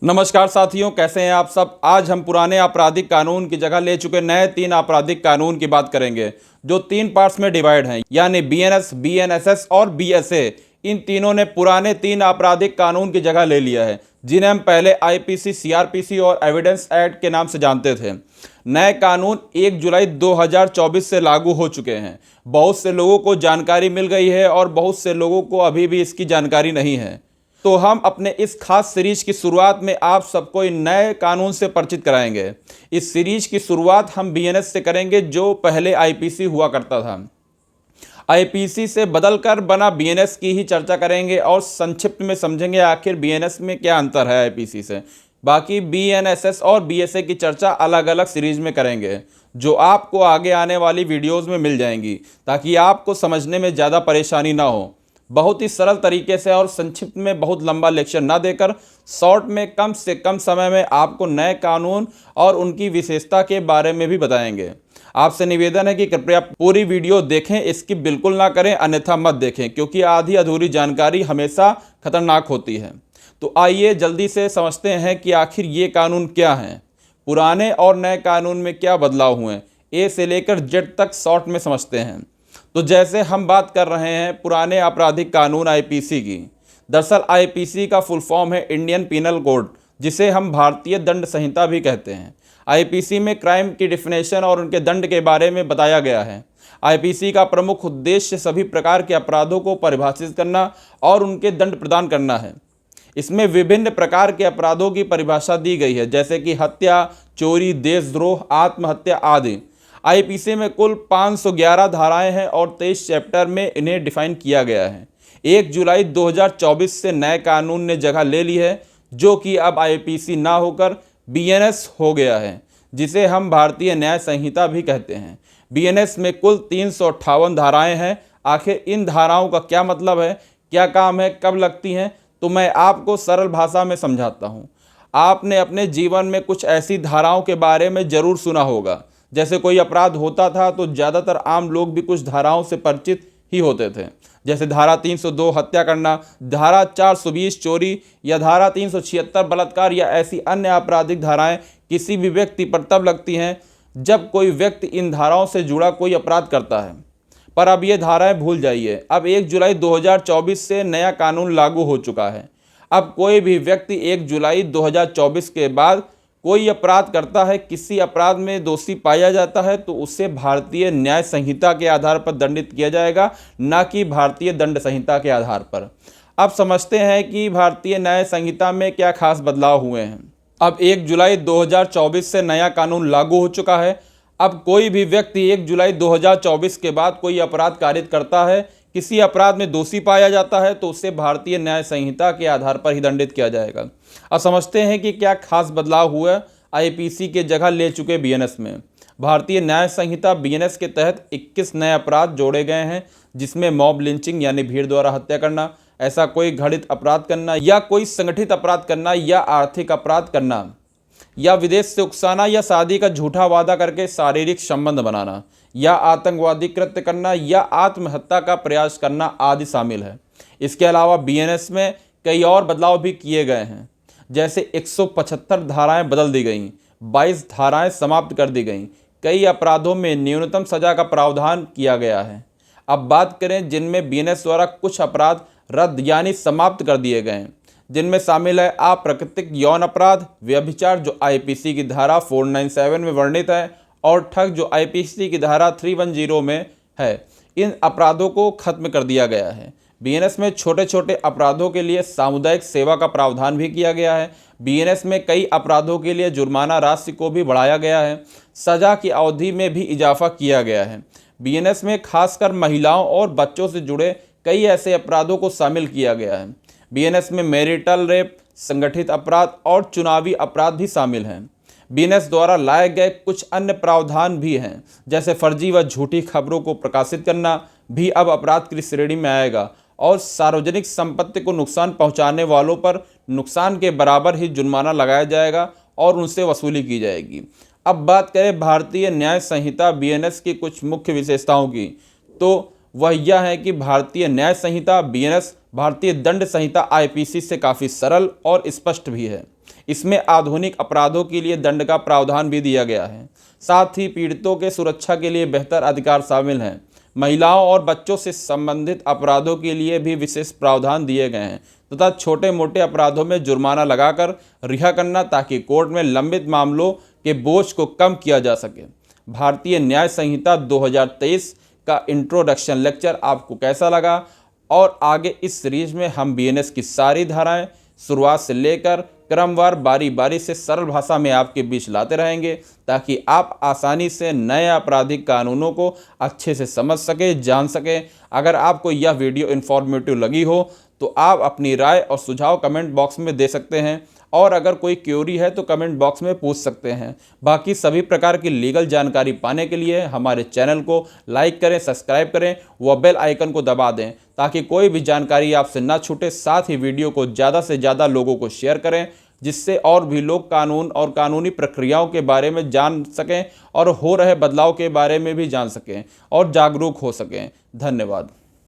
नमस्कार साथियों, कैसे हैं आप सब। आज हम पुराने आपराधिक कानून की जगह ले चुके नए 3 आपराधिक कानून की बात करेंगे जो 3 पार्ट्स में डिवाइड हैं, यानी बीएनएस, बीएनएसएस और बीएसए। इन तीनों ने पुराने 3 आपराधिक कानून की जगह ले लिया है, जिन्हें हम पहले आईपीसी, सीआरपीसी और एविडेंस एक्ट के नाम से जानते थे। नए कानून 1 जुलाई 2024 से लागू हो चुके हैं। बहुत से लोगों को जानकारी मिल गई है और बहुत से लोगों को अभी भी इसकी जानकारी नहीं है। तो हम अपने इस खास सीरीज की शुरुआत में आप सबको इन नए कानून से परिचित कराएंगे। इस सीरीज की शुरुआत हम बीएनएस से करेंगे, जो पहले आईपीसी हुआ करता था। आईपीसी से बदलकर बना बीएनएस की ही चर्चा करेंगे और संक्षिप्त में समझेंगे आखिर बीएनएस में क्या अंतर है आईपीसी से। बाकी बीएनएसएस और बीएसए की चर्चा अलग अलग सीरीज में करेंगे, जो आपको आगे आने वाली वीडियोज़ में मिल जाएंगी, ताकि आपको समझने में ज़्यादा परेशानी ना हो। बहुत ही सरल तरीके से और संक्षिप्त में, बहुत लंबा लेक्चर ना देकर शॉर्ट में कम से कम समय में आपको नए कानून और उनकी विशेषता के बारे में भी बताएंगे। आपसे निवेदन है कि कृपया पूरी वीडियो देखें, स्किप बिल्कुल ना करें, अन्यथा मत देखें, क्योंकि आधी अधूरी जानकारी हमेशा खतरनाक होती है। तो आइए जल्दी से समझते हैं कि आखिर ये कानून क्या हैं, पुराने और नए कानून में क्या बदलाव हुए। ए से लेकर जेड तक शॉर्ट में समझते हैं। तो जैसे हम बात कर रहे हैं पुराने आपराधिक कानून आईपीसी की। दरअसल आईपीसी का फुल फॉर्म है इंडियन पीनल कोड, जिसे हम भारतीय दंड संहिता भी कहते हैं। आईपीसी में क्राइम की डिफिनेशन और उनके दंड के बारे में बताया गया है। आईपीसी का प्रमुख उद्देश्य सभी प्रकार के अपराधों को परिभाषित करना और उनके दंड प्रदान करना है। इसमें विभिन्न प्रकार के अपराधों की परिभाषा दी गई है, जैसे कि हत्या, चोरी, देशद्रोह, आत्महत्या आदि। आईपीसी में कुल 511 धाराएं हैं और 23 चैप्टर में इन्हें डिफाइन किया गया है। 1 जुलाई 2024 से नए कानून ने जगह ले ली है, जो कि अब आईपीसी ना होकर बीएनएस हो गया है, जिसे हम भारतीय न्याय संहिता भी कहते हैं। बीएनएस में कुल 358 धाराएं हैं। आखिर इन धाराओं का क्या मतलब है, क्या काम है, कब लगती हैं, तो मैं आपको सरल भाषा में समझाता हूँ। आपने अपने जीवन में कुछ ऐसी धाराओं के बारे में ज़रूर सुना होगा। जैसे कोई अपराध होता था तो ज़्यादातर आम लोग भी कुछ धाराओं से परिचित ही होते थे, जैसे धारा 302 हत्या करना, धारा 420 चोरी या धारा 376 बलात्कार या ऐसी अन्य आपराधिक धाराएं किसी भी व्यक्ति पर तब लगती हैं जब कोई व्यक्ति इन धाराओं से जुड़ा कोई अपराध करता है। पर अब ये धाराएं भूल जाइए। अब 1 जुलाई 2024 से नया कानून लागू हो चुका है। अब कोई भी व्यक्ति 1 जुलाई 2024 के बाद कोई अपराध करता है, किसी अपराध में दोषी पाया जाता है, तो उसे भारतीय न्याय संहिता के आधार पर दंडित किया जाएगा, ना कि भारतीय दंड संहिता के आधार पर। अब समझते हैं कि भारतीय न्याय संहिता में क्या खास बदलाव हुए हैं। अब 1 जुलाई 2024 से नया कानून लागू हो चुका है। अब कोई भी व्यक्ति 1 जुलाई 2024 के बाद कोई अपराध कारित करता है, किसी अपराध में दोषी पाया जाता है, तो उसे भारतीय न्याय संहिता के आधार पर ही दंडित किया जाएगा। अब समझते हैं कि क्या खास बदलाव हुआ आईपीसी के जगह ले चुके बीएनएस में। भारतीय न्याय संहिता बीएनएस के तहत 21 नए अपराध जोड़े गए हैं, जिसमें मॉब लिंचिंग यानी भीड़ द्वारा हत्या करना, ऐसा कोई घटित अपराध करना या कोई संगठित अपराध करना या आर्थिक अपराध करना या विदेश से उकसाना या शादी का झूठा वादा करके शारीरिक संबंध बनाना या आतंकवादी कृत्य करना या आत्महत्या का प्रयास करना आदि शामिल है। इसके अलावा बीएनएस में कई और बदलाव भी किए गए हैं, जैसे 175 धाराएं बदल दी गईं, 22 धाराएं समाप्त कर दी गईं, कई अपराधों में न्यूनतम सजा का प्रावधान किया गया है। अब बात करें जिनमें बीएनएस द्वारा कुछ अपराध रद्द यानी समाप्त कर दिए गए हैं, जिनमें शामिल है अप्राकृतिक यौन अपराध, व्यभिचार जो आईपीसी की धारा 497 में वर्णित है, और ठग जो आईपीसी की धारा 310 में है। इन अपराधों को खत्म कर दिया गया है। बीएनएस में छोटे छोटे अपराधों के लिए सामुदायिक सेवा का प्रावधान भी किया गया है। बीएनएस में कई अपराधों के लिए जुर्माना राशि को भी बढ़ाया गया है। सजा की अवधि में भी इजाफा किया गया है। बीएनएस में खासकर महिलाओं और बच्चों से जुड़े कई ऐसे अपराधों को शामिल किया गया है। बीएनएस में मैरिटल रेप, संगठित अपराध और चुनावी अपराध भी शामिल हैं। बीएनएस द्वारा लाए गए कुछ अन्य प्रावधान भी हैं, जैसे फर्जी व झूठी खबरों को प्रकाशित करना भी अब अपराध की श्रेणी में आएगा, और सार्वजनिक संपत्ति को नुकसान पहुंचाने वालों पर नुकसान के बराबर ही जुर्माना लगाया जाएगा और उनसे वसूली की जाएगी। अब बात करें भारतीय न्याय संहिता बीएनएस की कुछ मुख्य विशेषताओं की, तो वह यह है कि भारतीय न्याय संहिता बीएनएस भारतीय दंड संहिता आईपीसी से काफ़ी सरल और स्पष्ट भी है। इसमें आधुनिक अपराधों के लिए दंड का प्रावधान भी दिया गया है। साथ ही पीड़ितों के सुरक्षा के लिए बेहतर अधिकार शामिल हैं। महिलाओं और बच्चों से संबंधित अपराधों के लिए भी विशेष प्रावधान दिए गए हैं तथा छोटे मोटे अपराधों में जुर्माना लगाकर रिहा करना, ताकि कोर्ट में लंबित मामलों के बोझ को कम किया जा सके। भारतीय न्याय संहिता 2023 का इंट्रोडक्शन लेक्चर आपको कैसा लगा, और आगे इस सीरीज में हम बीएनएस की सारी धाराएं शुरुआत से लेकर क्रमवार बारी बारी से सरल भाषा में आपके बीच लाते रहेंगे, ताकि आप आसानी से नए आपराधिक कानूनों को अच्छे से समझ सकें, जान सकें। अगर आपको यह वीडियो इन्फॉर्मेटिव लगी हो तो आप अपनी राय और सुझाव कमेंट बॉक्स में दे सकते हैं, और अगर कोई क्वेरी है तो कमेंट बॉक्स में पूछ सकते हैं। बाकी सभी प्रकार की लीगल जानकारी पाने के लिए हमारे चैनल को लाइक करें, सब्सक्राइब करें, व बेल आइकन को दबा दें, ताकि कोई भी जानकारी आपसे ना छूटे। साथ ही वीडियो को ज़्यादा से ज़्यादा लोगों को शेयर करें, जिससे और भी लोग कानून और कानूनी प्रक्रियाओं के बारे में जान सकें और हो रहे बदलाव के बारे में भी जान सकें और जागरूक हो सकें। धन्यवाद।